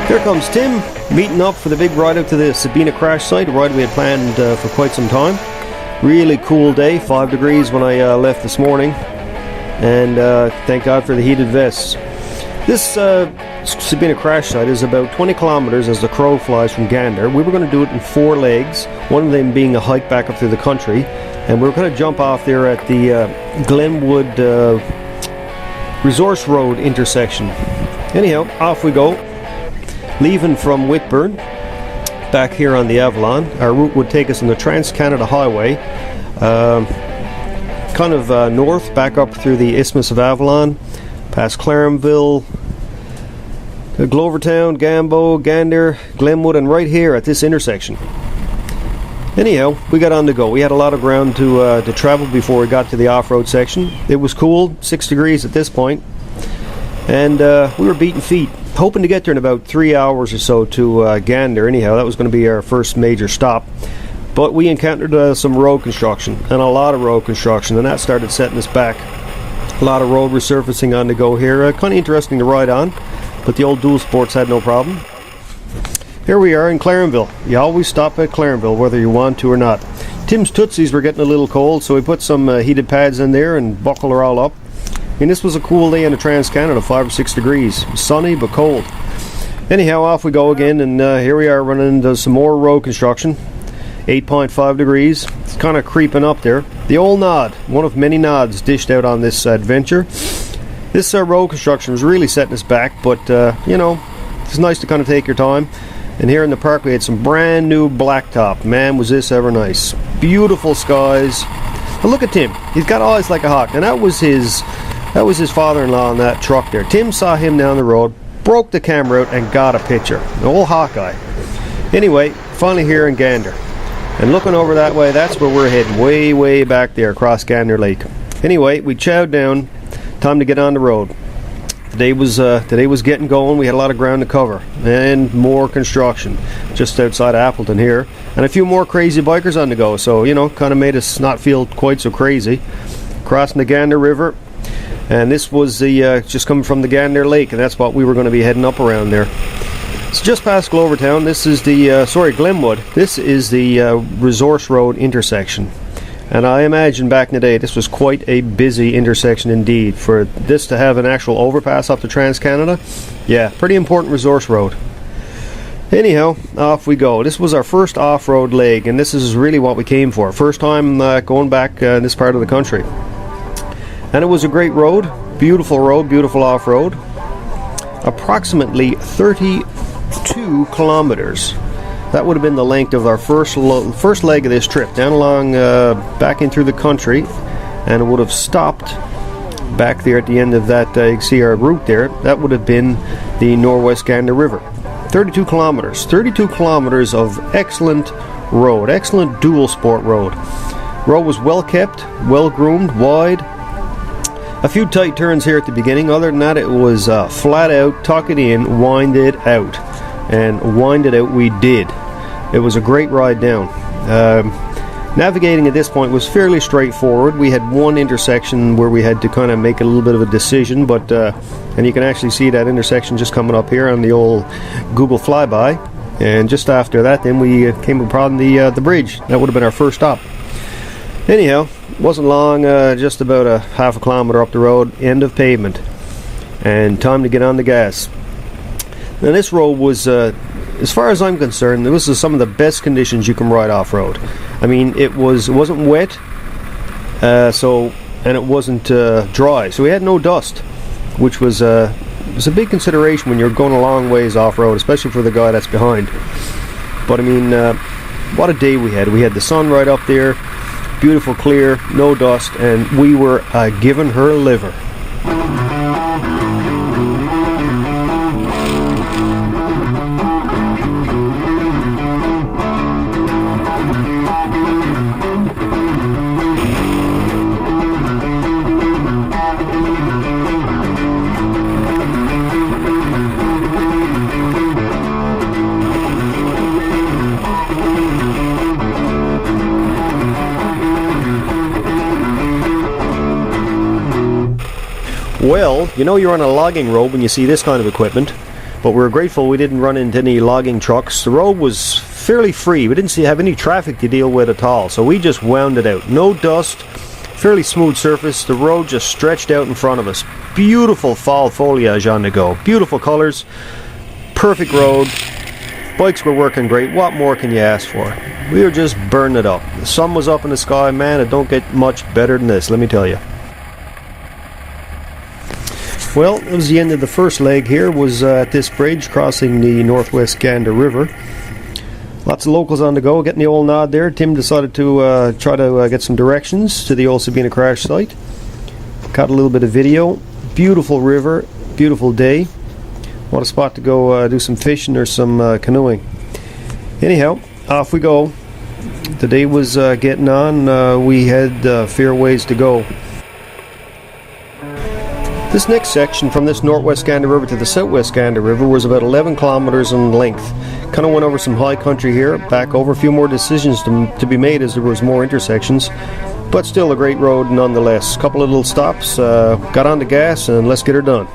Here comes Tim, meeting up for the big ride out to the Sabena crash site, a ride we had planned for quite some time. Really cool day, 5 degrees when I left this morning, and thank God for the heated vests. This Sabena crash site is about 20 kilometers as the crow flies from Gander. We were going to do it in 4 legs, one of them being a hike back up through the country, and we were going to jump off there at the Glenwood Resource Road intersection. Anyhow, off we go. Leaving from Whitbourne, back here on the Avalon. Our route would take us on the Trans-Canada Highway, kind of north, back up through the Isthmus of Avalon, past Clarenville, Glovertown, Gambo, Gander, Glenwood, and right here at this intersection. Anyhow, we got on the go. We had a lot of ground to travel before we got to the off-road section. It was cool, 6 degrees at this point, and we were beating feet. Hoping to get there in about 3 hours or so to Gander. Anyhow, that was going to be our first major stop. But we encountered some road construction, and a lot of road construction, and that started setting us back. A lot of road resurfacing on the go here. Kind of interesting to ride on, but the old dual sports had no problem. Here we are in Clarenville. You always stop at Clarenville, whether you want to or not. Tim's Tootsies were getting a little cold, so we put some heated pads in there and buckled her all up. And this was a cool day in the Trans-Canada, 5 or 6 degrees. Sunny but cold. Anyhow, off we go again, and here we are running into some more road construction. 8.5 degrees. It's kind of creeping up there. The old nod, one of many nods dished out on this adventure. This road construction was really setting us back, but you know, it's nice to kind of take your time. And here in the park we had some brand new blacktop. Man, was this ever nice. Beautiful skies. But look at Tim. He's got eyes like a hawk, and that was his father-in-law in that truck there. Tim saw him down the road, broke the camera out, and got a picture. The old Hawkeye. Anyway, finally here in Gander. And looking over that way, that's where we're heading. Way, way back there, across Gander Lake. Anyway, we chowed down. Time to get on the road. Today was getting going. We had a lot of ground to cover. And more construction. Just outside Appleton here. And a few more crazy bikers on the go. So, you know, kind of made us not feel quite so crazy. Crossing the Gander River. And this was the just coming from the Gander Lake, and that's what we were going to be heading up around there. It's just past Glovertown. This is the Glenwood. This is the Resource Road intersection, and I imagine back in the day this was quite a busy intersection indeed. For this to have an actual overpass up to Trans-Canada, yeah, pretty important resource road. Anyhow, off we go. This was our first off-road leg, and this is really what we came for. First time going back in this part of the country. And it was a great road, beautiful off-road. Approximately 32 kilometers. That would have been the length of our first leg of this trip, down along back in through the country, and it would have stopped back there at the end of that. You can see our route there. That would have been the Northwest Gander River. 32 kilometers of excellent road, excellent dual sport road. Road was well kept, well groomed, wide. A few tight turns here at the beginning. Other than that, it was flat out, tuck it in, wind it out. And wind it out we did. It was a great ride down. Navigating at this point was fairly straightforward. We had one intersection where we had to kind of make a little bit of a decision, but and you can actually see that intersection just coming up here on the old Google flyby. And just after that, then we came upon the bridge. That would have been our first stop. Anyhow, wasn't long, just about a half a kilometer up the road, end of pavement, and time to get on the gas. Now this road was, as far as I'm concerned, this is some of the best conditions you can ride off-road. I mean, it wasn't wet, and it wasn't dry, so we had no dust, which was a big consideration when you're going a long ways off-road, especially for the guy that's behind. But I mean, what a day we had. We had the sun right up there. Beautiful, clear, no dust, and we were giving her liver. Well, you know you're on a logging road when you see this kind of equipment. but we were grateful we didn't run into any logging trucks. The road was fairly free. We didn't have any traffic to deal with at all, so we just wound it out. No dust, fairly smooth surface. The road just stretched out in front of us. Beautiful fall foliage on the go. Beautiful colors. Perfect road. Bikes were working great. What more can you ask for? We were just burning it up. The sun was up in the sky. Man, it don't get much better than this, let me tell you. Well, it was the end of the first leg here. Was at this bridge crossing the Northwest Gander River. Lots of locals on the go, getting the old nod there. Tim decided to try to get some directions to the old Sabena crash site. Caught a little bit of video. Beautiful river, beautiful day. What a spot to go do some fishing or some canoeing. Anyhow, off we go. The day was getting on. We had a fair ways to go. This next section from this Northwest Gander River to the Southwest Gander River was about 11 kilometers in length. Kind of went over some high country here, back over a few more decisions to be made as there was more intersections, but still a great road nonetheless. A couple of little stops, got on the gas, and let's get her done.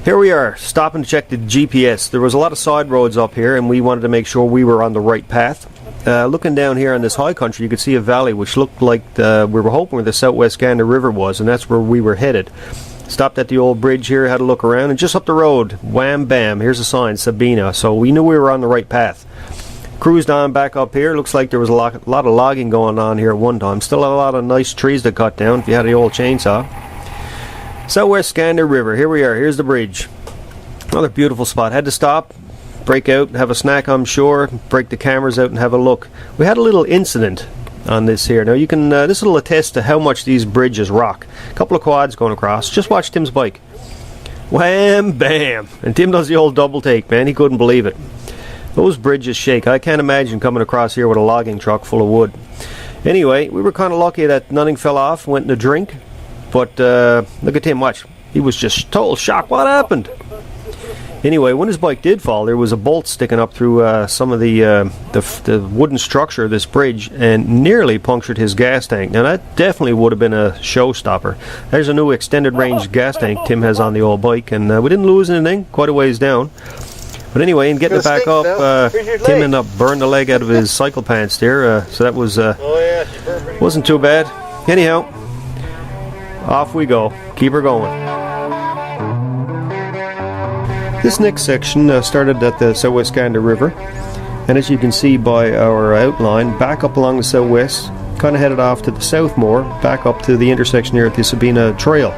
Here we are, stopping to check the GPS. There was a lot of side roads up here, and we wanted to make sure we were on the right path. Looking down here on this high country, you could see a valley which looked like we were hoping where the Southwest Gander River was, and that's where we were headed. Stopped at the old bridge here, had a look around, and just up the road, wham bam, here's a sign, Sabena. So we knew we were on the right path. Cruised on back up here. Looks like there was a lot of logging going on here at one time. Still a lot of nice trees to cut down if you had the old chainsaw. Southwest Gander River, here we are, here's the bridge. Another beautiful spot. Had to stop, break out, have a snack I'm sure, break the cameras out and have a look. We had a little incident on this here. Now you can, this will attest to how much these bridges rock. A couple of quads going across. Just watch Tim's bike. Wham, bam. And Tim does the old double take, man. He couldn't believe it. Those bridges shake. I can't imagine coming across here with a logging truck full of wood. Anyway, we were kind of lucky that nothing fell off, went in a drink. But look at Tim, watch. He was just total shock. What happened? Anyway, when his bike did fall, there was a bolt sticking up through some of the wooden structure of this bridge and nearly punctured his gas tank. Now that definitely would have been a showstopper. There's a new extended range gas tank Tim has on the old bike, and we didn't lose anything, quite a ways down. But anyway, in getting it back up, Tim ended up burning the leg out of his cycle pants there, so that was wasn't too bad. Anyhow, off we go. Keep her going. This next section started at the Southwest Gander River, and as you can see by our outline, back up along the southwest, kind of headed off to the south more, back up to the intersection here at the Sabena Trail.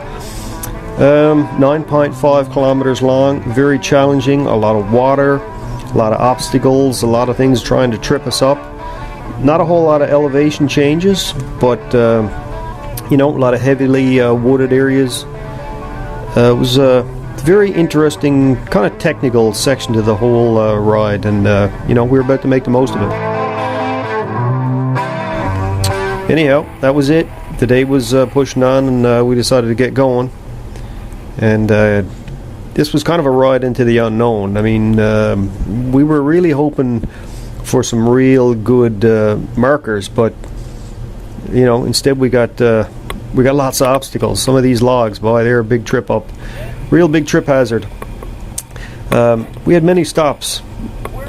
9.5 kilometers long, very challenging, a lot of water, a lot of obstacles, a lot of things trying to trip us up. Not a whole lot of elevation changes, but you know, a lot of heavily wooded areas. It was a very interesting, kind of technical section to the whole ride, and you know, we were about to make the most of it. Anyhow, that was it. The day was pushing on, and we decided to get going. And this was kind of a ride into the unknown. I mean, we were really hoping for some real good markers, but you know, instead we got lots of obstacles. Some of these logs, boy, they're a big trip up. Real big trip hazard. We had many stops.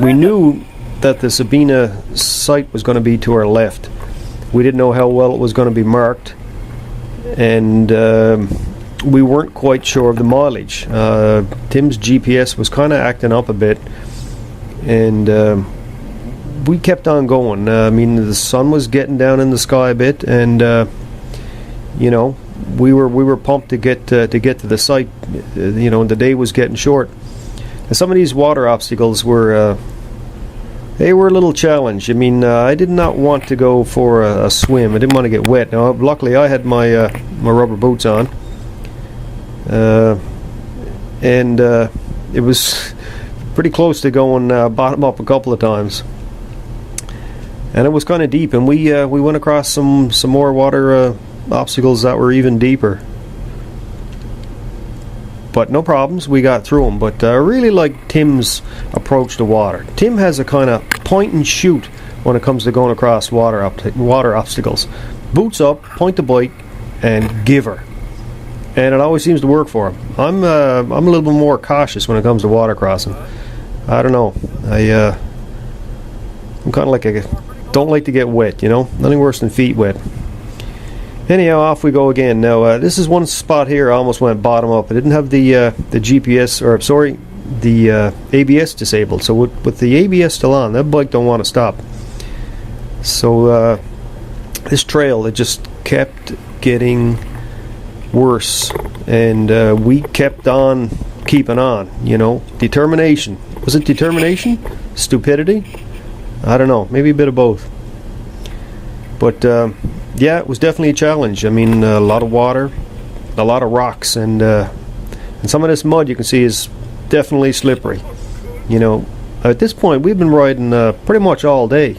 We knew that the Sabena site was going to be to our left. We didn't know how well it was going to be marked, and we weren't quite sure of the mileage. Tim's GPS was kind of acting up a bit, and we kept on going. I mean, the sun was getting down in the sky a bit, and you know, we were pumped to get to the site. You know, the day was getting short. And some of these water obstacles were they were a little challenge. I mean, I did not want to go for a swim. I didn't want to get wet. Now, luckily, I had my my rubber boots on, and it was pretty close to going bottom up a couple of times. And it was kind of deep, and we went across some more water obstacles that were even deeper. but no problems, we got through them. But I really like Tim's approach to water. Tim has a kind of point and shoot when it comes to going across water obstacles. Boots up, point the bike, and give her. And it always seems to work for him. I'm a little bit more cautious when it comes to water crossing. I don't know. I'm kind of like don't like to get wet, you know. Nothing worse than feet wet. Anyhow, off we go again. Now, this is one spot here I almost went bottom up. I didn't have the GPS, or sorry, the ABS disabled. So with the ABS still on, that bike don't want to stop. So this trail, it just kept getting worse, and we kept on keeping on. You know, determination. Was it determination? Stupidity? I don't know. Maybe a bit of both. But yeah, it was definitely a challenge. I mean, a lot of water, a lot of rocks, and some of this mud you can see is definitely slippery. You know, at this point we've been riding pretty much all day,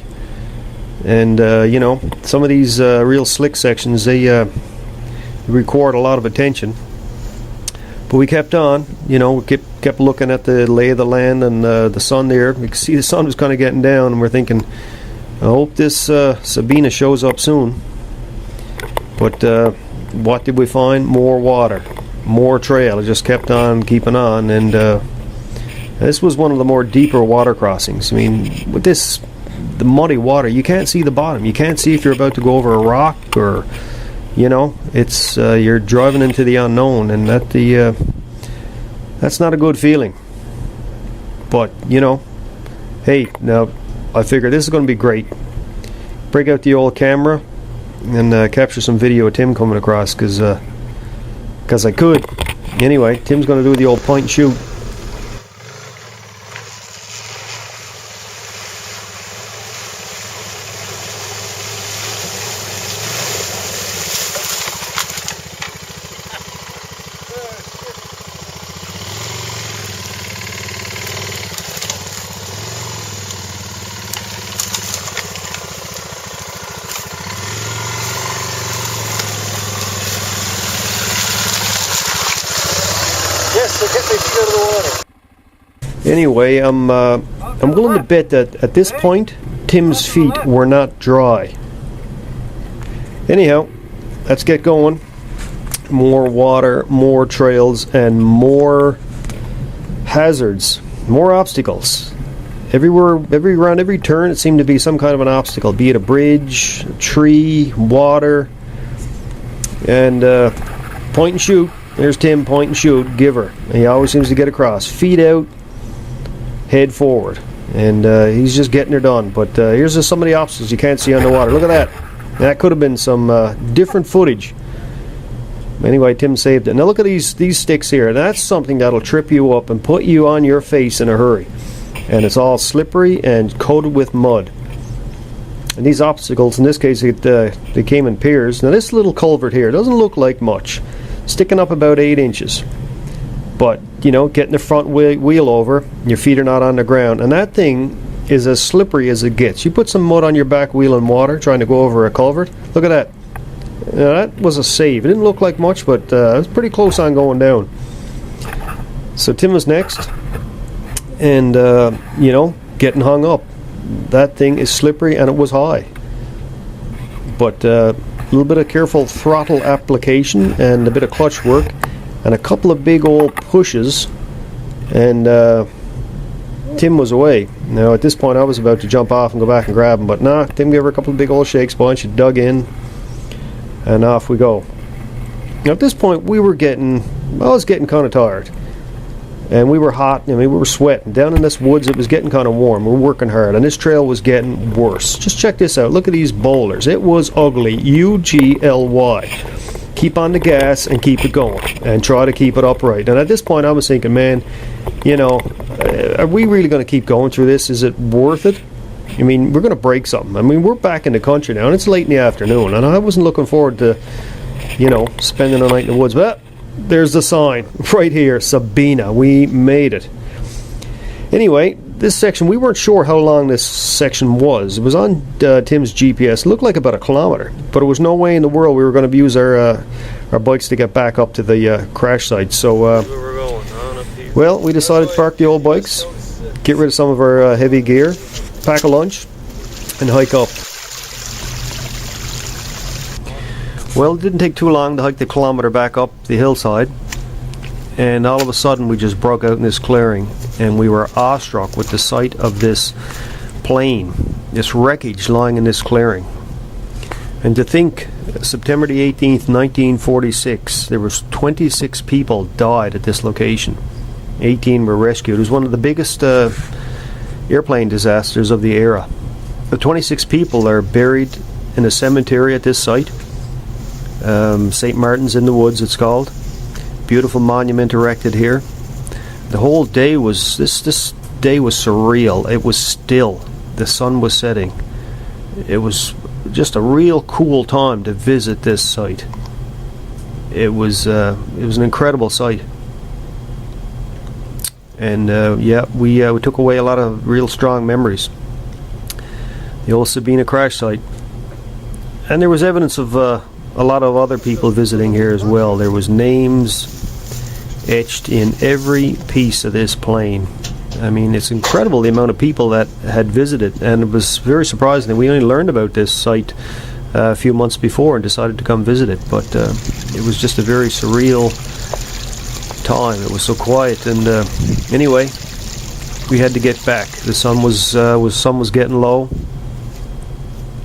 and you know, some of these real slick sections, they required a lot of attention. But we kept on. You know, we kept looking at the lay of the land and the sun there. We could see the sun was kind of getting down, and we're thinking, I hope this Sabena shows up soon. But what did we find? More water, more trail. It just kept on keeping on, and this was one of the more deeper water crossings. I mean, with the muddy water, you can't see the bottom. You can't see if you're about to go over a rock, or you know, it's you're driving into the unknown, and that's not a good feeling. But you know, hey, now I figure this is going to be great. Break out the old camera and capture some video of Tim coming across, because I could. Anyway, Tim's going to do the old point and shoot. Yes, so get my feet out of the water. Anyway, I'm willing to bet that at this point, Tim's feet were not dry. Anyhow, let's get going. More water, more trails, and more hazards, more obstacles. Everywhere, around every turn, it seemed to be some kind of an obstacle, be it a bridge, a tree, water, and point and shoot. There's Tim, point and shoot, give her. He always seems to get across. Feet out, head forward. And he's just getting her done. But here's just some of the obstacles you can't see underwater. Look at that. That could have been some different footage. Anyway, Tim saved it. Now look at these sticks here. That's something that'll trip you up and put you on your face in a hurry. And it's all slippery and coated with mud. And these obstacles, in this case, they came in pairs. Now this little culvert here doesn't look like much. Sticking up about 8 inches, but you know, getting the front wheel over, your feet are not on the ground, and that thing is as slippery as it gets. You put some mud on your back wheel in water trying to go over a culvert. Look at that. Now, that was a save. It didn't look like much, but it was pretty close on going down. So Tim was next, and you know, getting hung up. That thing is slippery, and it was high, but a little bit of careful throttle application and a bit of clutch work and a couple of big old pushes, and Tim was away. Now at this point I was about to jump off and go back and grab him, but nah, Tim gave her a couple of big old shakes, boy, and she dug in, and off we go. Now at this point I was getting kind of tired, and we were hot. I mean, we were sweating. Down in this woods it was getting kind of warm. We were working hard, and this trail was getting worse. Just check this out. Look at these boulders. It was ugly. UGLY. Keep on the gas and keep it going, and try to keep it upright. And at this point I was thinking, man, you know, are we really going to keep going through this? Is it worth it? I mean, we're going to break something. I mean, we're back in the country now, and it's late in the afternoon, and I wasn't looking forward to, you know, spending the night in the woods. But there's the sign right here, Sabena. We made it. Anyway, this section, we weren't sure how long this section was. It was on Tim's GPS. It looked like about 1 kilometer, but there was no way in the world we were going to use our bikes to get back up to the crash site. So Well, we decided to park the old bikes, get rid of some of our heavy gear, pack a lunch, and hike up. Well, it didn't take too long to hike the kilometer back up the hillside, and all of a sudden we just broke out in this clearing, and we were awestruck with the sight of this plane, this wreckage lying in this clearing. And to think, September the 18th, 1946, there was 26 people died at this location. 18 were rescued. It was one of the biggest airplane disasters of the era. The 26 people are buried in a cemetery at this site. St. Martin's in the Woods, it's called. Beautiful monument erected here. The whole day was, this day was surreal. It was still. The sun was setting. It was just a real cool time to visit this site. It was an incredible sight. And yeah, we took away a lot of real strong memories. The old Sabena crash site. And there was evidence of a lot of other people visiting here as well. There was names etched in every piece of this plane. I mean, it's incredible the amount of people that had visited, and it was very surprising that we only learned about this site a few months before and decided to come visit it. But it was just a very surreal time. It was so quiet, and anyway, we had to get back. The sun was getting low,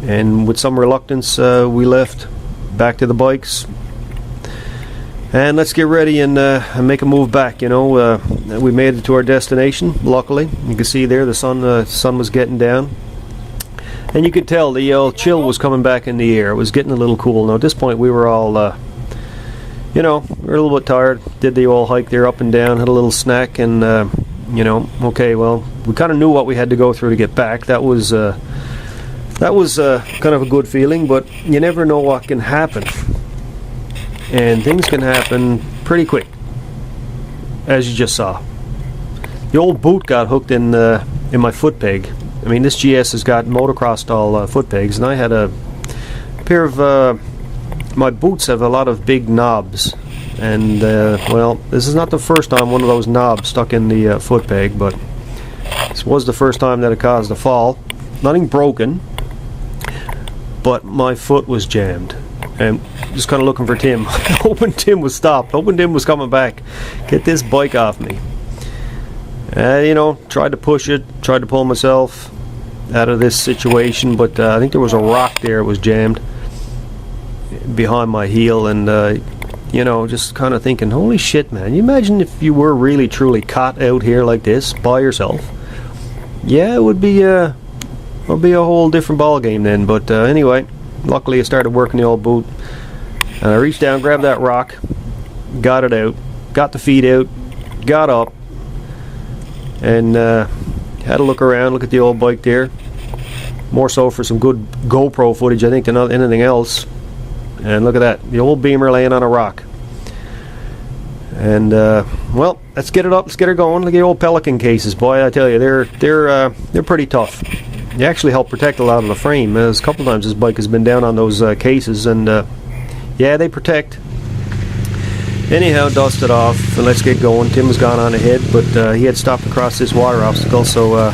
and with some reluctance, we left back to the bikes. And let's get ready and make a move back. You know, we made it to our destination. Luckily, you can see there the sun was getting down, and you could tell the old chill was coming back in the air. It was getting a little cool. Now at this point, we were all, you know, we were a little bit tired. Did the old hike there up and down. Had a little snack, and you know, okay, well, we kind of knew what we had to go through to get back. That was kind of a good feeling, but you never know what can happen. And things can happen pretty quick, as you just saw. The old boot got hooked in my foot peg. I mean, this GS has got motocross style foot pegs, and I had a pair of my boots have a lot of big knobs, and well, this is not the first time one of those knobs stuck in the foot peg, but this was the first time that it caused a fall. Nothing broken, but my foot was jammed. And just kind of looking for Tim. Hoping Tim was stopped. Hoping Tim was coming back. Get this bike off me. You know, tried to push it. Tried to pull myself out of this situation. But I think there was a rock there. It was jammed behind my heel. And, you know, just kind of thinking, holy shit, man. You imagine if you were really, truly caught out here like this by yourself. Yeah, it would be a whole different ball game then. But anyway. Luckily I started working the old boot, and I reached down, grabbed that rock, got it out, got the feet out, got up, and had a look around, look at the old bike there, more so for some good GoPro footage I think than anything else. And look at that, the old Beamer laying on a rock. And well, let's get it up, let's get her going. Look at the old Pelican cases, boy, I tell you, they're pretty tough. They actually help protect a lot of the frame. There's a couple times this bike has been down on those cases, and yeah, they protect. Anyhow, dust it off, and let's get going. Tim has gone on ahead, but he had stopped across this water obstacle, so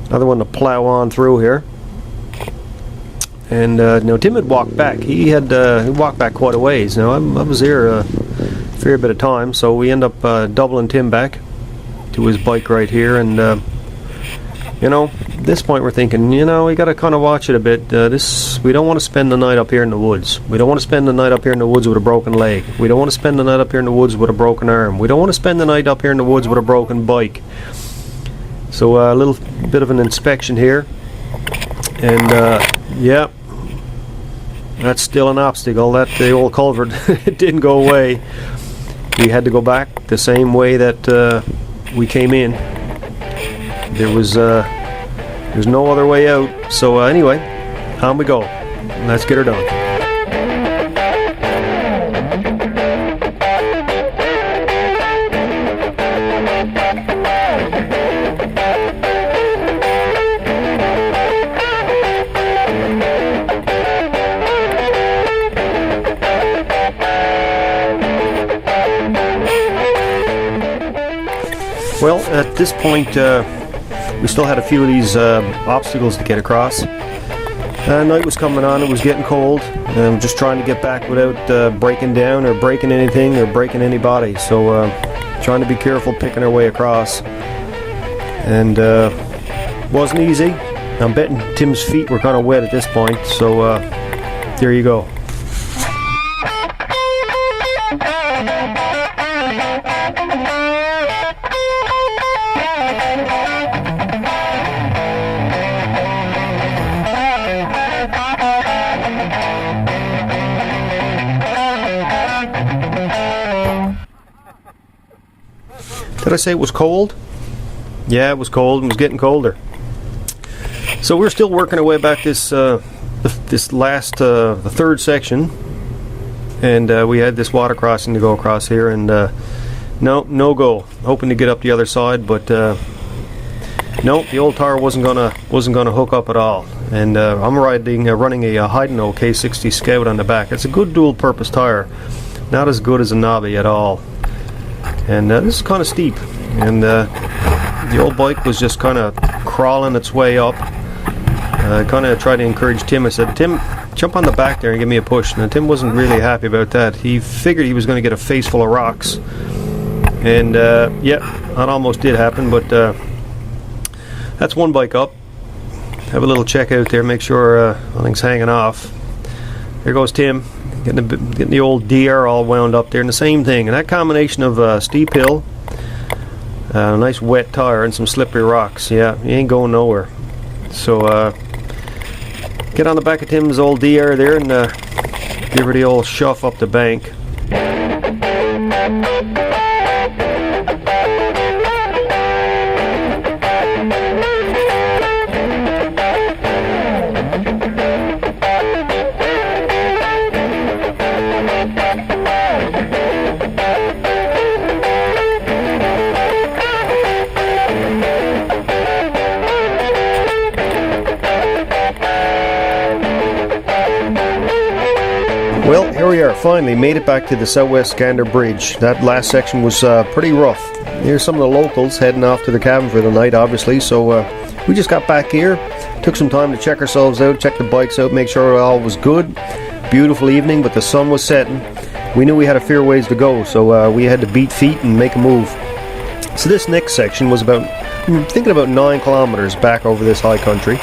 another one to plow on through here. And no, Tim had walked back. He walked back quite a ways. Now I was there a fair bit of time, so we end up doubling Tim back to his bike right here, and you know, at this point we're thinking, you know, we got to kind of watch it a bit. We don't want to spend the night up here in the woods. We don't want to spend the night up here in the woods with a broken leg. We don't want to spend the night up here in the woods with a broken arm. We don't want to spend the night up here in the woods with a broken bike. So a little bit of an inspection here, and yeah, that's still an obstacle. That the old culvert it didn't go away. We had to go back the same way that we came in. There's no other way out. So anyway, on we go. Let's get her done. Well, at this point, we still had a few of these obstacles to get across. Night was coming on, it was getting cold, and just trying to get back without breaking down or breaking anything or breaking anybody. So trying to be careful picking our way across. And wasn't easy. I'm betting Tim's feet were kind of wet at this point, so there you go. Did I say it was cold? Yeah, it was cold and it was getting colder. So we're still working our way back this the third section, and we had this water crossing to go across here, and no go. Hoping to get up the other side, but no, the old tire wasn't gonna hook up at all. And I'm running a Hyden K60 Scout on the back. It's a good dual-purpose tire, not as good as a knobby at all. And this is kind of steep, and the old bike was just kind of crawling its way up. I kind of tried to encourage Tim. I said, Tim, jump on the back there and give me a push. Now, Tim wasn't really happy about that. He figured he was going to get a face full of rocks. And, yeah, that almost did happen, but that's one bike up. Have a little check out there, make sure nothing's hanging off. There goes Tim. Getting the old DR all wound up there, and the same thing. And that combination of steep hill, a nice wet tire, and some slippery rocks, yeah, you ain't going nowhere. So get on the back of Tim's old DR there and give her the old shove up the bank. Well, here we are, finally made it back to the Southwest Gander Bridge. That last section was pretty rough. Here's some of the locals heading off to the cabin for the night, obviously, so we just got back here, took some time to check ourselves out, check the bikes out, make sure all was good. Beautiful evening, but the sun was setting. We knew we had a fair ways to go, so we had to beat feet and make a move. So this next section was about 9 kilometers back over this high country.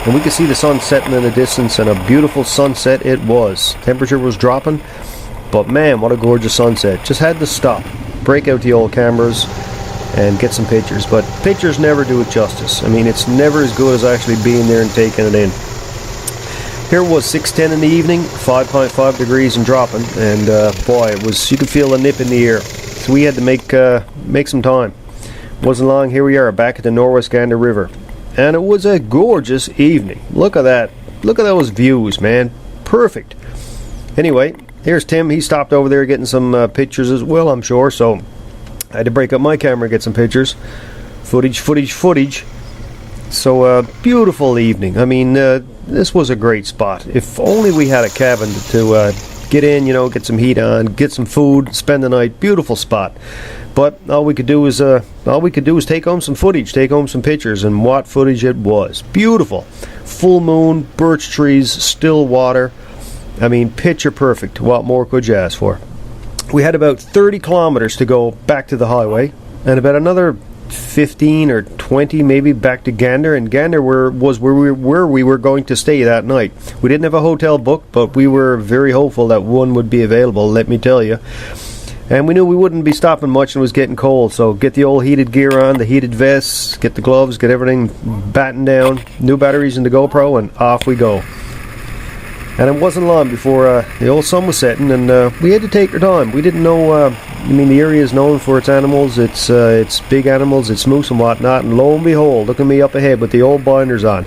And we could see the sun setting in the distance, and a beautiful sunset it was. Temperature was dropping, but man, what a gorgeous sunset. Just had to stop, break out the old cameras, and get some pictures. But pictures never do it justice. I mean, it's never as good as actually being there and taking it in. Here it was 6:10 in the evening, 5.5 degrees and dropping, and boy, it was, you could feel a nip in the air. So we had to make some time. Wasn't long, here we are, back at the Northwest Gander River. And it was a gorgeous evening. Look at that. Look at those views, man. Perfect. Anyway, here's Tim. He stopped over there getting some pictures as well, I'm sure. So I had to break up my camera and get some pictures. Footage. So beautiful evening. I mean, this was a great spot. If only we had a cabin to get in, get some heat on, get some food, spend the night. Beautiful spot. But all we could do is take home some footage, take home some pictures, and what footage it was. Beautiful. Full moon, birch trees, still water. I mean, picture perfect. What more could you ask for? We had about 30 kilometers to go back to the highway, and about another 15 or 20 maybe back to Gander, and Gander was where we were going to stay that night. We didn't have a hotel booked, but we were very hopeful that one would be available, let me tell you. And we knew we wouldn't be stopping much, and it was getting cold, so get the old heated gear on, the heated vests, get the gloves, get everything battened down, new batteries in the GoPro, and off we go. And it wasn't long before the old sun was setting, and we had to take our time. We didn't know, the area is known for its animals, it's big animals, it's moose and whatnot, and lo and behold, look at me up ahead with the old blinders on.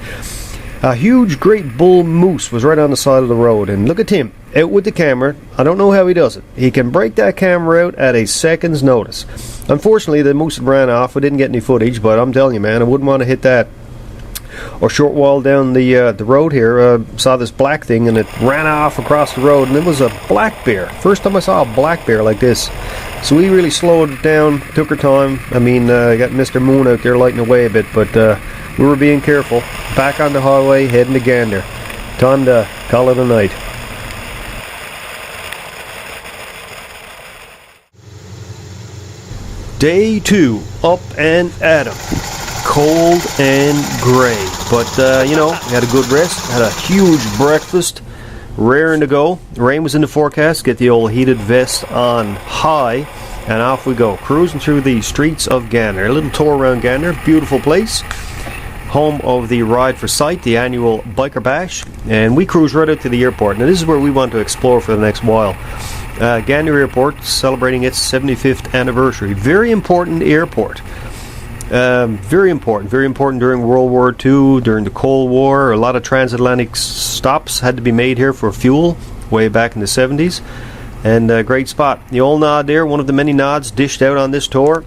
A huge great bull moose was right on the side of the road, and look at him, out with the camera. I don't know how he does it. He can break that camera out at a second's notice. Unfortunately, the moose had ran off. We didn't get any footage, but I'm telling you, man, I wouldn't want to hit that. Or short while down the road here, saw this black thing, and it ran off across the road, and it was a black bear. First time I saw a black bear like this. So we really slowed it down, took our time. I mean, got Mr. Moon out there lighting away a bit, but we were being careful. Back on the highway, heading to Gander. Time to call it a night. Day 2, up and at 'em. Cold and grey, but you know, had a good rest, had a huge breakfast, raring to go. Rain was in the forecast. Get the old heated vest on high, and off we go, cruising through the streets of Gander. A little tour around Gander, beautiful place, home of the Ride for Sight, the annual biker bash, and we cruise right out to the airport. Now this is where we want to explore for the next while. Gander Airport celebrating its 75th anniversary. Very important airport. Very important during World War II, during the Cold War. A lot of transatlantic stops had to be made here for fuel way back in the 70s. And a great spot. The old nod there, one of the many nods dished out on this tour.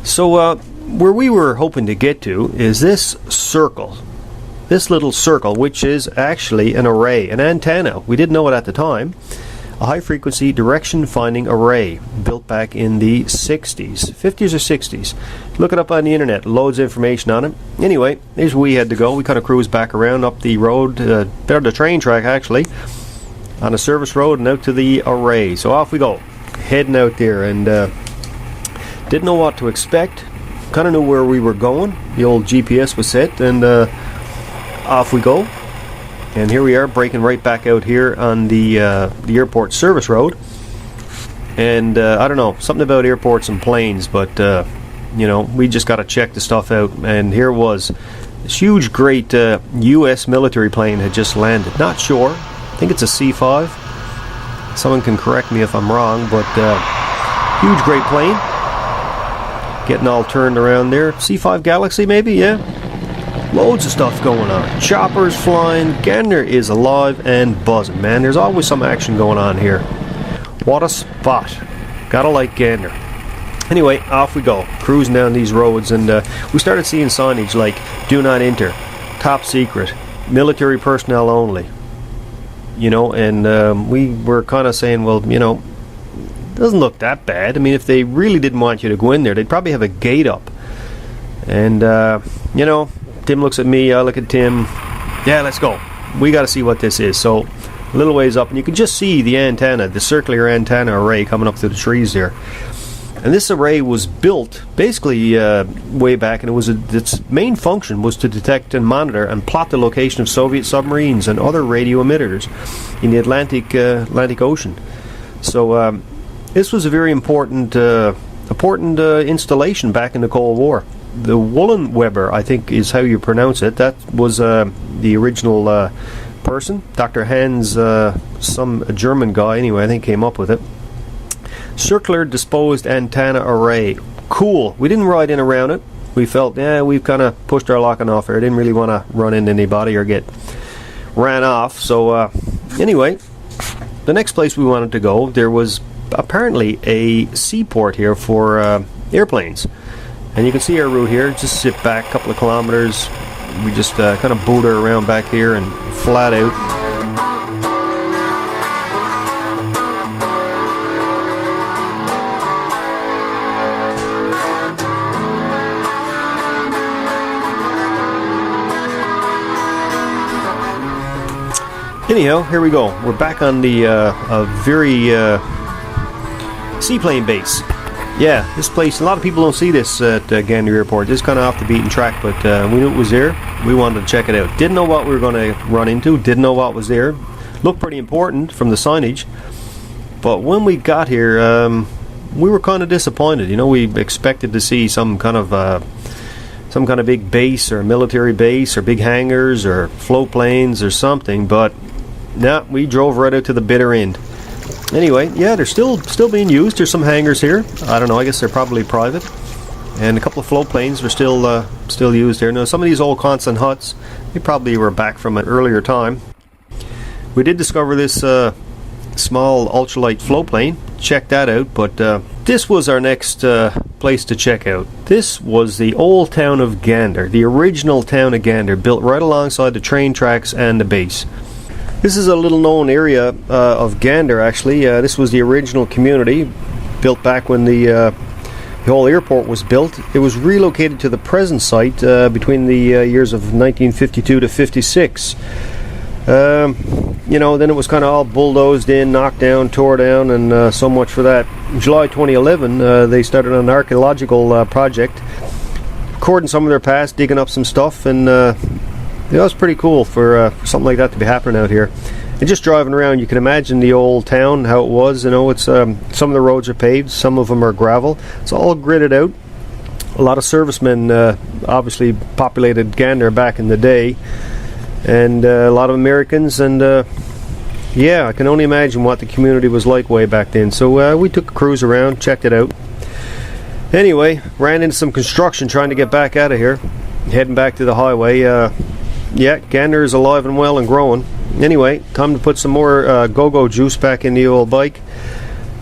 So where we were hoping to get to is this circle. This little circle, which is actually an array, an antenna. We didn't know it at the time. A high-frequency direction-finding array built back in the 60s, 50s or 60s. Look it up on the internet, loads of information on it. Anyway, here's where we had to go. We kind of cruised back around up the road, better the train track actually, on a service road and out to the array. So off we go, heading out there, and didn't know what to expect. Kind of knew where we were going. The old GPS was set, and off we go. And here we are, breaking right back out here on the airport service road. And I don't know, something about airports and planes, but you know, we just got to check the stuff out. And here was this huge, great U.S. military plane had just landed. Not sure. I think it's a C-5. Someone can correct me if I'm wrong, but huge, great plane. Getting all turned around there. C-5 Galaxy, maybe, yeah. Loads of stuff going on. Choppers flying. Gander is alive and buzzing, man. There's always some action going on here. What a spot. Gotta like Gander. Anyway, off we go. Cruising down these roads, and we started seeing signage like "Do not enter," "Top secret," "Military personnel only." You know, and we were kind of saying, well, you know, it doesn't look that bad. I mean, if they really didn't want you to go in there, they'd probably have a gate up. And, you know, Tim looks at me, I look at Tim. Yeah, let's go. We got to see what this is. So a little ways up, and you can just see the antenna, the circular antenna array coming up through the trees there. And this array was built basically way back, and its main function was to detect and monitor and plot the location of Soviet submarines and other radio emitters in the Atlantic Ocean. So this was a very important installation back in the Cold War. The Wollenweber, I think is how you pronounce it. That was the original person. Dr. Hans, some German guy anyway, I think came up with it. Circular disposed antenna array. Cool. We didn't ride in around it. We felt, yeah, we've kind of pushed our lock and off here. Didn't really want to run into anybody or get ran off. So anyway, the next place we wanted to go, there was apparently a seaport here for airplanes. And you can see our route here. Just sit back a couple of kilometers. We just kind of boulder around back here and flat out. Anyhow, here we go. We're back on the very seaplane base. Yeah, this place, a lot of people don't see this at Gander Airport. This is kind of off the beaten track, but we knew it was there. We wanted to check it out. Didn't know what we were going to run into. Didn't know what was there. Looked pretty important from the signage. But when we got here, we were kind of disappointed. You know, we expected to see some kind of big base or military base or big hangars or float planes or something. But nah, we drove right out to the bitter end. Anyway, yeah, they're still being used. There's some hangars here. I don't know. I guess they're probably private. And a couple of float planes were still used here. Now, some of these old constant huts, they probably were back from an earlier time. We did discover this small ultralight float plane. Check that out. But this was our next place to check out. This was the old town of Gander, the original town of Gander, built right alongside the train tracks and the base. This is a little known area of Gander, actually. This was the original community built back when the whole airport was built. It was relocated to the present site between the years of 1952 to 56. Then it was kind of all bulldozed in, knocked down, tore down, and so much for that. In July 2011, they started an archaeological project, recording some of their past, digging up some stuff, and it was pretty cool for something like that to be happening out here. And just driving around, you can imagine the old town, how it was. It's some of the roads are paved, some of them are gravel. It's all gridded out. A lot of servicemen obviously populated Gander back in the day, and a lot of Americans, and I can only imagine what the community was like way back then. So we took a cruise around, checked it out. Anyway, ran into some construction trying to get back out of here, heading back to the highway. Gander is alive and well and growing. Anyway, time to put some more go-go juice back in the old bike.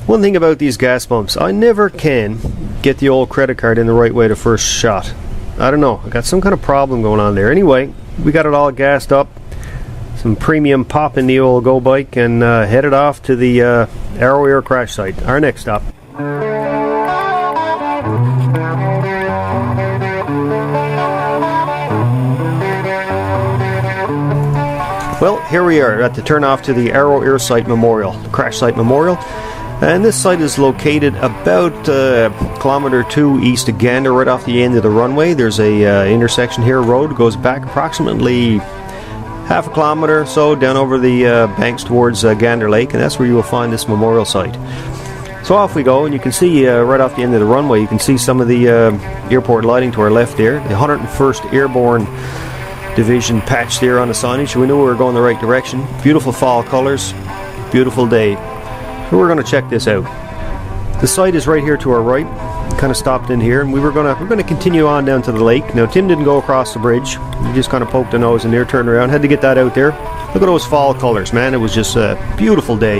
One thing about these gas pumps, I never can get the old credit card in the right way the first shot. I don't know, I got some kind of problem going on there. Anyway, we got it all gassed up, some premium pop in the old go bike, and headed off to the Arrow Air crash site, our next stop. Well, here we are at the turnoff to the Arrow Air Site Memorial, the crash site memorial. And this site is located about kilometer 2 east of Gander, right off the end of the runway. There's a intersection here, road goes back approximately half a kilometer or so down over the banks towards Gander Lake, and that's where you will find this memorial site. So off we go, and you can see right off the end of the runway, you can see some of the airport lighting to our left there, the 101st Airborne Division patch there on the signage. We knew we were going the right direction. Beautiful fall colors, beautiful day. So we're going to check this out. The site is right here to our right. Kind of stopped in here, and we're going to continue on down to the lake. Now Tim didn't go across the bridge. He just kind of poked a nose in there, turned around, had to get that out there. Look at those fall colors, man. It was just a beautiful day.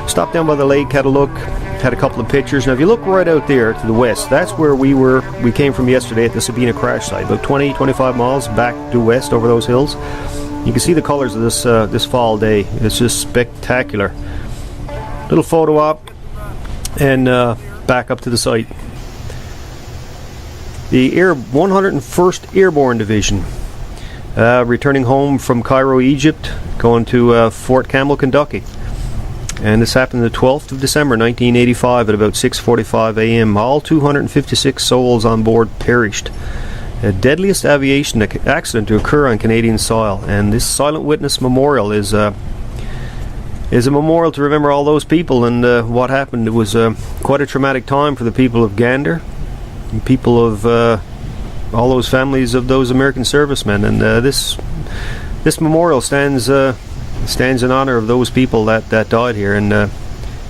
Stopped down by the lake, had a look, had a couple of pictures. Now if you look right out there to the west, that's where we came from yesterday at the Sabena crash site, about 20-25 miles back due west over those hills. You can see the colors of this fall day. It's just spectacular. Little photo op, and back up to the site. The 101st Airborne Division, returning home from Cairo, Egypt, going to Fort Campbell, Kentucky. And this happened the 12th of December 1985 at about 6:45 a.m. All 256 souls on board perished. The deadliest aviation accident to occur on Canadian soil. And this Silent Witness Memorial is a memorial to remember all those people and what happened. It was quite a traumatic time for the people of Gander, and people of all those families of those American servicemen. And this memorial stands in honor of those people that died here, and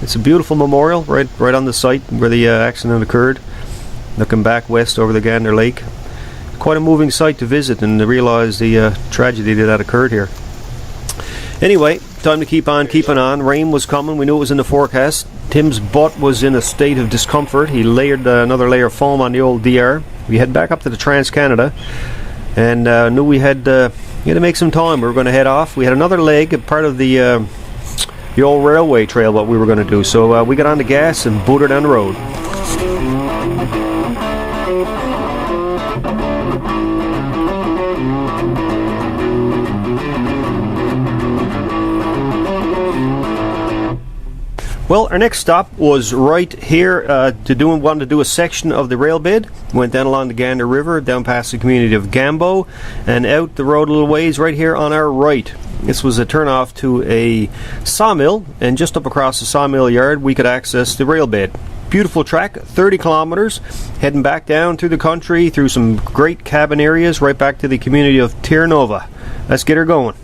it's a beautiful memorial right on the site where the accident occurred, looking back west over the Gander Lake. Quite a moving sight to visit and to realize the tragedy that occurred here. Anyway, time to keep on keeping on. Rain was coming, we knew it was in the forecast. Tim's butt was in a state of discomfort. He layered another layer of foam on the old DR. We head back up to the Trans-Canada, and knew we had to make some time. We were going to head off. We had another leg, a part of the old railway trail, what we were going to do. So we got on the gas and booted down the road. Well, our next stop was right here. Wanted to do a section of the rail bed. Went down along the Gander River, down past the community of Gambo, and out the road a little ways right here on our right. This was a turnoff to a sawmill, and just up across the sawmill yard we could access the rail bed. Beautiful track, 30 kilometers, heading back down through the country, through some great cabin areas, right back to the community of Terranova. Let's get her going.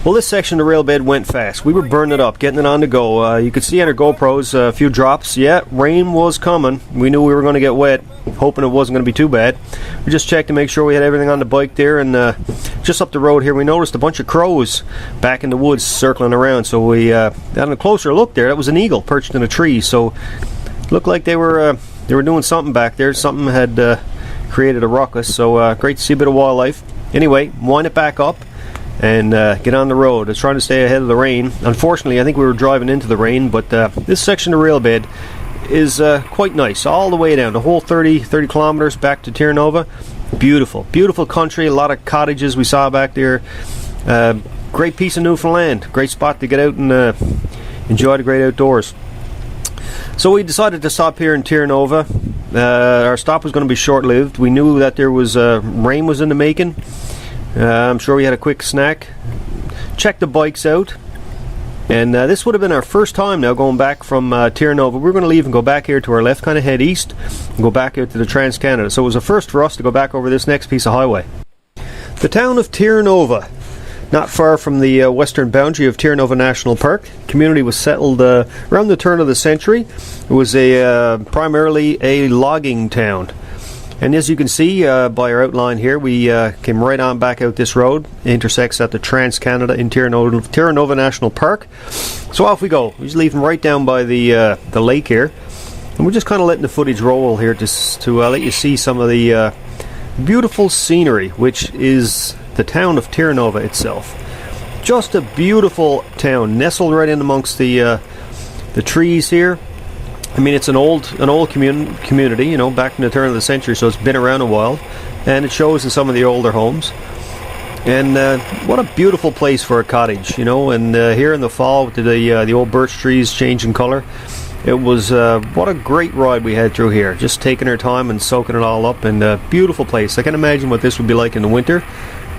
Well, this section of the rail bed went fast. We were burning it up, getting it on the go. You could see on our GoPros a few drops. Yeah, rain was coming. We knew we were going to get wet, hoping it wasn't going to be too bad. We just checked to make sure we had everything on the bike there, and just up the road here we noticed a bunch of crows back in the woods circling around. So we had a closer look there. That was an eagle perched in a tree. So it looked like they were doing something back there. Something had created a ruckus. So great to see a bit of wildlife. Anyway, wind it back up and get on the road. I was trying to stay ahead of the rain. Unfortunately, I think we were driving into the rain, but this section of rail bed is quite nice. All the way down, the whole 30 kilometers back to Terranova. Beautiful, beautiful country. A lot of cottages we saw back there. Great piece of Newfoundland. Great spot to get out and enjoy the great outdoors. So we decided to stop here in Terranova. Our stop was going to be short-lived. We knew that there was rain was in the making. I'm sure we had a quick snack, checked the bikes out, and this would have been our first time now going back from Terranova. We're going to leave and go back here to our left, kind of head east, and go back out to the Trans-Canada. So it was a first for us to go back over this next piece of highway. The town of Terranova, not far from the western boundary of Terranova National Park. The community was settled around the turn of the century. It was primarily a logging town. And as you can see by our outline here, we came right on back out this road. It intersects at the Trans-Canada in Terranova National Park. So off we go. We're just leaving right down by the lake here. And we're just kind of letting the footage roll here to let you see some of the beautiful scenery, which is the town of Terranova itself. Just a beautiful town, nestled right in amongst the trees here. I mean, it's an old community, you know, back in the turn of the century, so it's been around a while, and it shows in some of the older homes. And what a beautiful place for a cottage, you know. And here in the fall, with the old birch trees changing color, it was what a great ride we had through here. Just taking our time and soaking it all up, and a beautiful place. I can imagine what this would be like in the winter.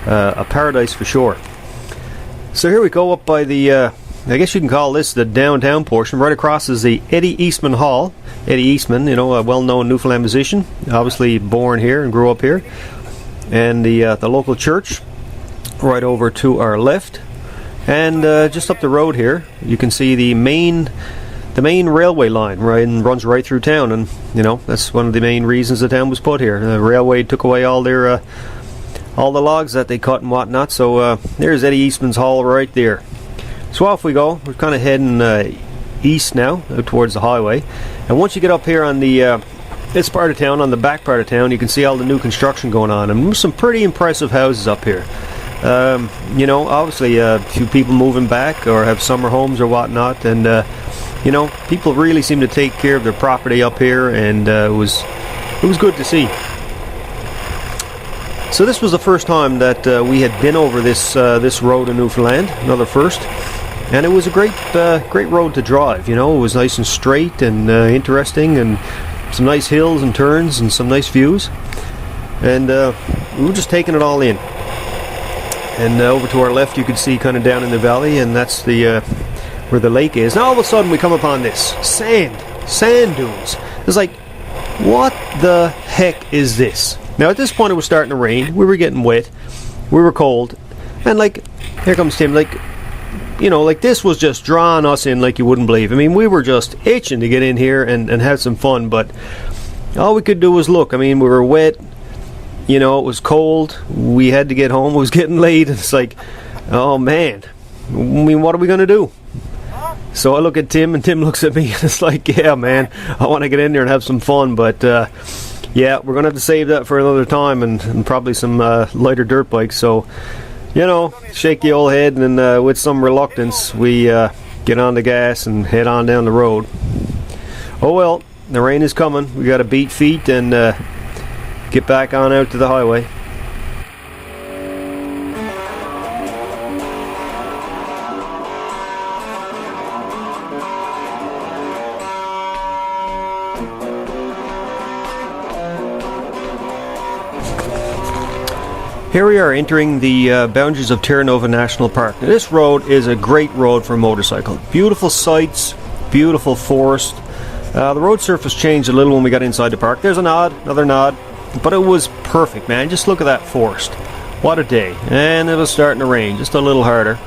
A paradise for sure. So here we go up by the. I guess you can call this the downtown portion. Right across is the Eddie Eastman Hall. Eddie Eastman, you know, a well-known Newfoundland musician, obviously born here and grew up here. And the local church, right over to our left. And just up the road here, you can see the main railway line, right, and runs right through town. And you know, that's one of the main reasons the town was put here. The railway took away all the logs that they cut and whatnot. So there's Eddie Eastman's Hall right there. So off we go. We're kind of heading east now, out towards the highway. And once you get up here on this part of town, on the back part of town, you can see all the new construction going on. And there's some pretty impressive houses up here. You know, obviously a few people moving back or have summer homes or whatnot. And, you know, people really seem to take care of their property up here. And it was good to see. So this was the first time that we had been over this road in Newfoundland, another first. And it was a great road to drive, you know. It was nice and straight and interesting, and some nice hills and turns and some nice views. And we were just taking it all in. And over to our left you could see kind of down in the valley, and that's where the lake is. Now all of a sudden we come upon this sand dunes. It's like, what the heck is this? Now at this point it was starting to rain. We were getting wet. We were cold. And like, here comes Tim, like, you know, like this was just drawing us in like you wouldn't believe. I mean, we were just itching to get in here and have some fun, but all we could do was look. I mean, we were wet, you know, it was cold, we had to get home, it was getting late. It's like, oh man, I mean, what are we going to do? So I look at Tim, and Tim looks at me, and it's like, yeah, man, I want to get in there and have some fun, but yeah, we're going to have to save that for another time, and probably some lighter dirt bikes. So, you know, shake the old head, and with some reluctance, we get on the gas and head on down the road. Oh well, the rain is coming. We got to beat feet and get back on out to the highway. Here we are entering the boundaries of Terranova National Park. Now, this road is a great road for a motorcycle. Beautiful sights, beautiful forest. The road surface changed a little when we got inside the park. There's a nod, another nod, but it was perfect, man. Just look at that forest. What a day. And it was starting to rain, just a little harder.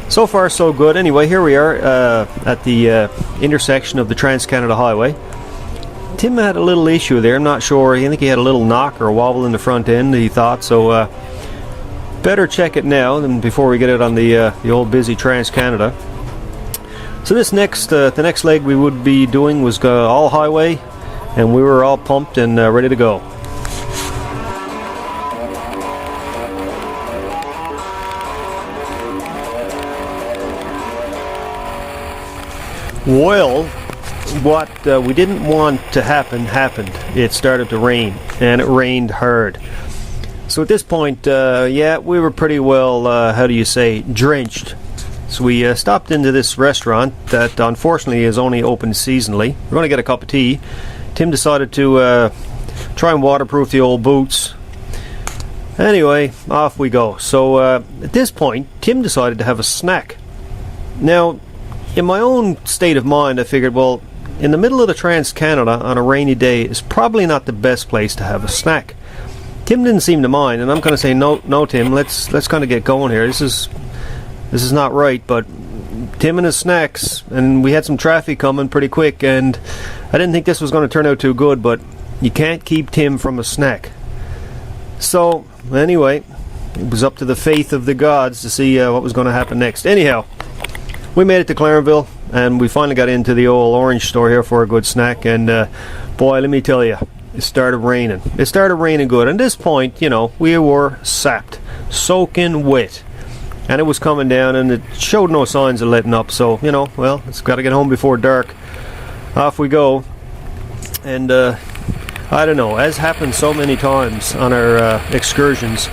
So far so good. Anyway, here we are at the intersection of the Trans-Canada Highway. Tim had a little issue there. I'm not sure. I think he had a little knock or a wobble in the front end, he thought. So better check it now than before we get it on the old busy Trans-Canada. So this the next leg we would be doing was all highway, and we were all pumped and ready to go. Well, what we didn't want to happen happened. It started to rain, and it rained hard. So at this point, yeah, we were pretty well, how do you say, drenched. So we stopped into this restaurant that unfortunately is only open seasonally. We're going to get a cup of tea. Tim decided to try and waterproof the old boots. Anyway, off we go. So at this point, Tim decided to have a snack. Now, in my own state of mind, I figured, well, in the middle of the Trans-Canada on a rainy day is probably not the best place to have a snack. Tim didn't seem to mind, and I'm going to say, no, Tim, let's kind of get going here. This is not right, but Tim and his snacks, and we had some traffic coming pretty quick, and I didn't think this was going to turn out too good, but you can't keep Tim from a snack. So, anyway, it was up to the faith of the gods to see what was going to happen next. Anyhow, we made it to Clarenville, and we finally got into the old orange store here for a good snack, and boy, let me tell you, it started raining. It started raining good. At this point, you know, we were sapped, soaking wet. And it was coming down, and it showed no signs of letting up. So, you know, well, it's got to get home before dark. Off we go. And I don't know, as happens so many times on our excursions,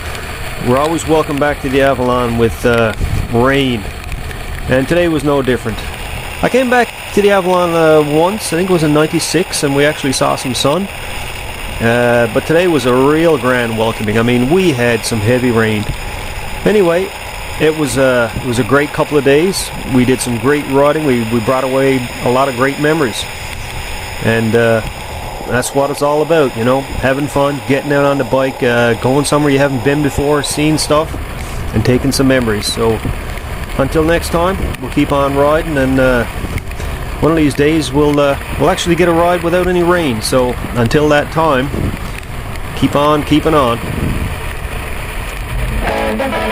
we're always welcome back to the Avalon with rain. And today was no different. I came back to the Avalon once, I think it was in '96, and we actually saw some sun. But today was a real grand welcoming. I mean, we had some heavy rain. Anyway, it was a great couple of days. We did some great riding. We brought away a lot of great memories, and that's what it's all about, you know, having fun, getting out on the bike, going somewhere you haven't been before, seeing stuff, and taking some memories. So until next time, we'll keep on riding, and one of these days we'll actually get a ride without any rain. So until that time, keep on keeping on. Bye.